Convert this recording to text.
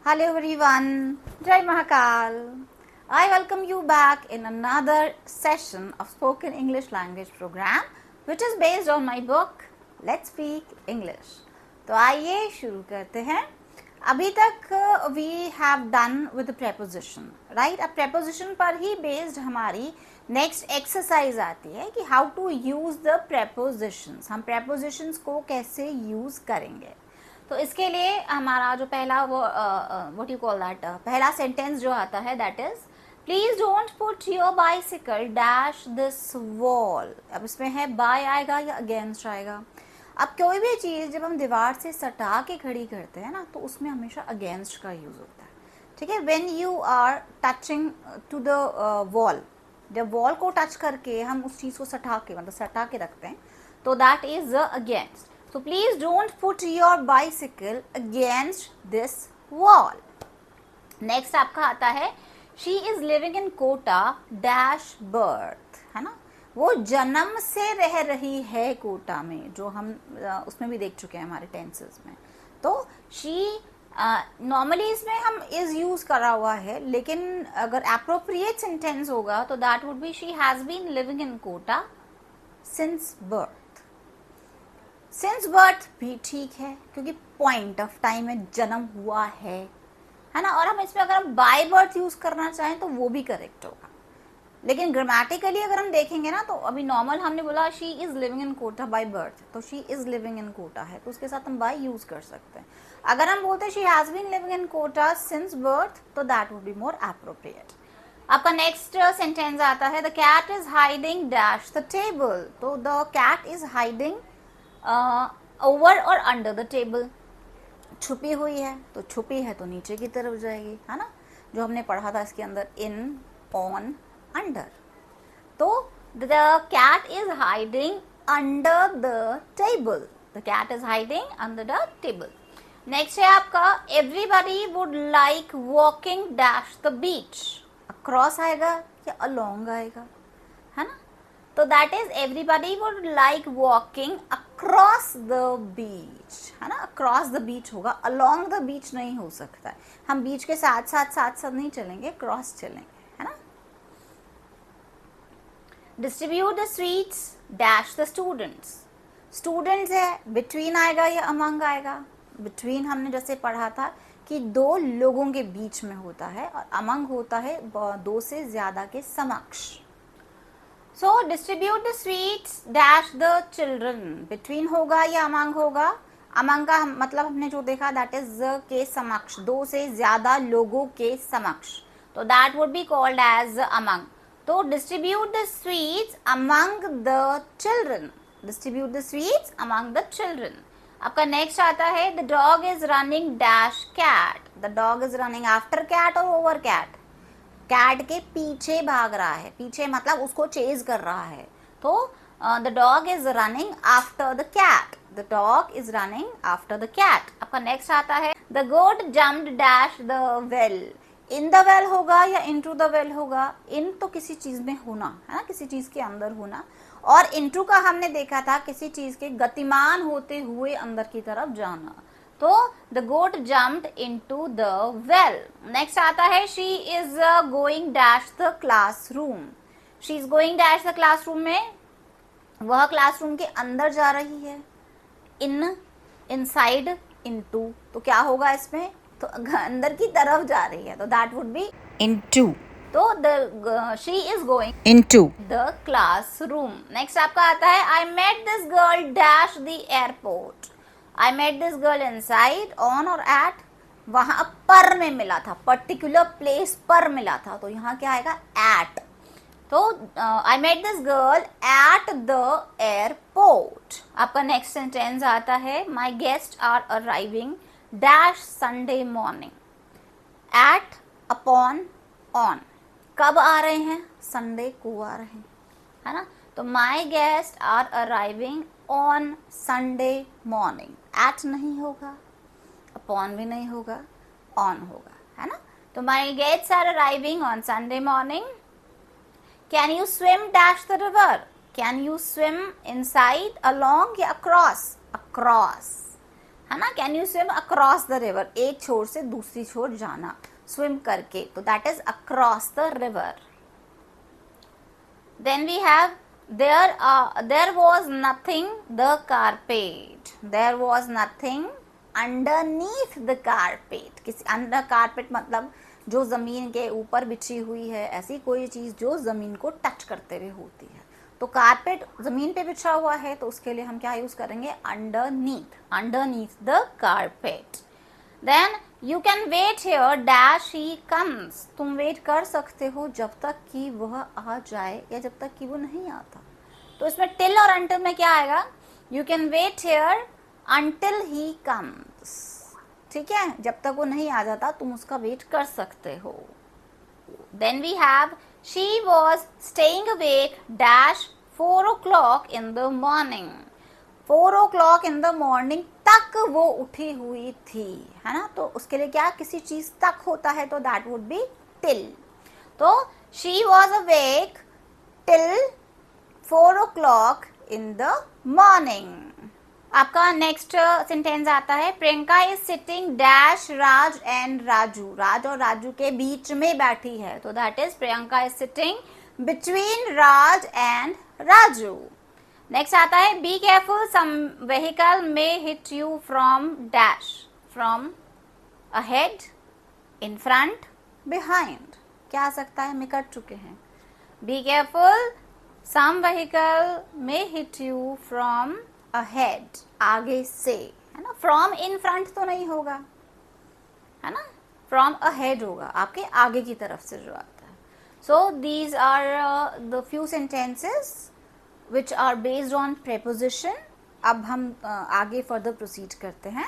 Hello everyone, Jai Mahakal. I welcome you back in another session of spoken English language program which is based on my book Let's Speak English. तो आइए शुरू करते हैं. अभी तक we have done with the preposition, right? अब preposition पर ही based हमारी next exercise आती है कि how to use the prepositions. हम prepositions को कैसे use करेंगे. तो इसके लिए हमारा जो पहला वो व्हाट यू कॉल दैट पहला सेंटेंस जो आता है that is please don't put your bicycle dash this wall. अब इसमें है बाय आएगा या अगेंस्ट आएगा. अब कोई भी चीज़ जब हम दीवार से सटा के खड़ी करते हैं ना तो उसमें हमेशा अगेंस्ट का यूज़ होता है. ठीक है, when you are touching to the wall, जब वॉल को टच करके हम उस चीज़ को सटा के मतलब सटा के रखते हैं तो that is the against. So please don't put your bicycle against this wall. Next आपका आता है she is living in Kota dash birth, है ना. वो जन्म से रह रही है कोटा में, जो हम उसमें भी देख चुके हैं हमारे टेंसेस में. तो she नॉर्मली इसमें हम is यूज करा हुआ है, लेकिन अगर appropriate sentence होगा तो that would be she has been living in Kota since birth. Since birth भी ठीक है क्योंकि पॉइंट ऑफ टाइम में जन्म हुआ है ना. और हम इसमें अगर हम बाय बर्थ यूज करना चाहें तो वो भी करेक्ट होगा. लेकिन ग्रामेटिकली अगर हम देखेंगे ना तो अभी नॉर्मल हमने बोला she is living in Kota by birth, तो she is living in Kota है तो उसके साथ हम बाय यूज कर सकते हैं. अगर हम बोलते she has been living in Kota since birth तो that would be more appropriate. आपका नेक्स्ट सेंटेंस आता है the cat is hiding dash the table. तो the cat is hiding over और अंडर द टेबल. छुपी हुई है तो छुपी है तो नीचे की तरफ जाएगी, है ना, जो हमने पढ़ा था इसके अंदर इन ऑन अंडर. तो the cat is hiding under the table. The cat is hiding under the table. Next है आपका everybody would like walking dash the beach. Across आएगा या अलोंग आएगा, है ना. तो that is everybody would like walking across the beach, है ना. अक्रॉस द बीच होगा, अलोंग द बीच नहीं हो सकता है. हम बीच के साथ साथ नहीं चलेंगे, क्रॉस चलेंगे, है ना. Distribute the sweets dash the students. Students है, बिटवीन आएगा या अमंग आएगा. बिटवीन हमने जैसे पढ़ा था कि दो लोगों के बीच में होता है और अमंग होता है दो से ज्यादा के समक्ष. So distribute the sweets dash the children. Between होगा या among होगा. among का मतलब हमने जो देखा that is के समक्ष, दो से ज्यादा लोगों के समक्ष, तो that would be called as among. तो distribute the sweets among the children. Distribute the sweets among the children. आपका next आता है the dog is running dash cat. The dog is running after cat और over cat. Cat के पीछे भाग रहा है. पीछे मतलब उसको चेज कर रहा है. तो the dog is running after the cat. The dog is running after the cat. आपका नेक्स्ट आता है the goat jumped dash the well. In the well होगा या इनटू द वेल होगा. इन तो किसी चीज में होना है ना, किसी चीज के अंदर होना. और इनटू का हमने देखा था किसी चीज के गतिमान होते हुए अंदर की तरफ जाना. तो the goat jumped into the well. Next आता है she is going dash the classroom. She is going dash the classroom में वह क्लासरूम के अंदर जा रही है. In, inside, into. तो क्या होगा इसमें, तो अंदर की तरफ जा रही है तो दैट वुड बी इनटू. तो the she is going into the classroom. Next आपका आता है I met this girl dash the airport. I met this girl inside, on और at. वहां पर में मिला था, पर्टिकुलर प्लेस पर मिला था, तो यहाँ क्या आएगा at. तो I met this girl at the airport. आपका नेक्स्ट सेंटेंस आता है my guests are arriving dash Sunday morning. at, upon, on. कब आ रहे हैं, संडे को आ रहे हैं, है ना. तो my guests are arriving on Sunday morning. at नहीं होगा, upon भी नहीं होगा, on होगा, है ना. तो my guests are arriving on Sunday morning. Can you swim dash the river. Can you swim inside, along या across. Across. है ना. Can you swim across the river, एक छोर से दूसरी छोर जाना, स्विम करके, तो that is across the river. Then we have there was nothing the carpet, there was nothing underneath the carpet. किसी अंडर कारपेट मतलब जो जमीन के ऊपर बिछी हुई है, ऐसी कोई चीज जो जमीन को टच करते हुए होती है. तो कारपेट जमीन पे बिछा हुआ है, तो उसके लिए हम क्या यूज करेंगे, underneath, underneath the carpet. Then you can wait here dash he comes, तुम वेट कर सकते हो जब तक कि वह आ जाए या जब तक कि वो नहीं आता. तो इसमें टिल और अंटिल में क्या आएगा, you can wait here until he comes. ठीक है, जब तक वो नहीं आ जाता तुम उसका वेट कर सकते हो. Then we have she was staying awake dash 4 o'clock in the morning. 4 o'clock in the morning तक वो उठी हुई थी, है ना. तो उसके लिए क्या, किसी चीज तक होता है तो दैट वुड बी टिल. तो she was awake till 4 o'clock in the morning. आपका नेक्स्ट सेंटेंस आता है, Priyanka is sitting dash Raj and Raju, Raj और राजू के बीच में बैठी है, तो that is Priyanka is sitting between Raj and Raju. Next आता है, be careful some vehicle may hit you from dash, from ahead, in front, behind. क्या आ सकता है, मैं कर चुके हैं. Be careful some vehicle may hit you from ahead, आगे से, है ना. फ्रॉम इन फ्रंट तो नहीं होगा, है ना, फ्रॉम अहेड होगा, आपके आगे की तरफ से जो आता है. So these are the few sentences which are based on preposition. अब हम आगे फर्दर प्रोसीड करते हैं.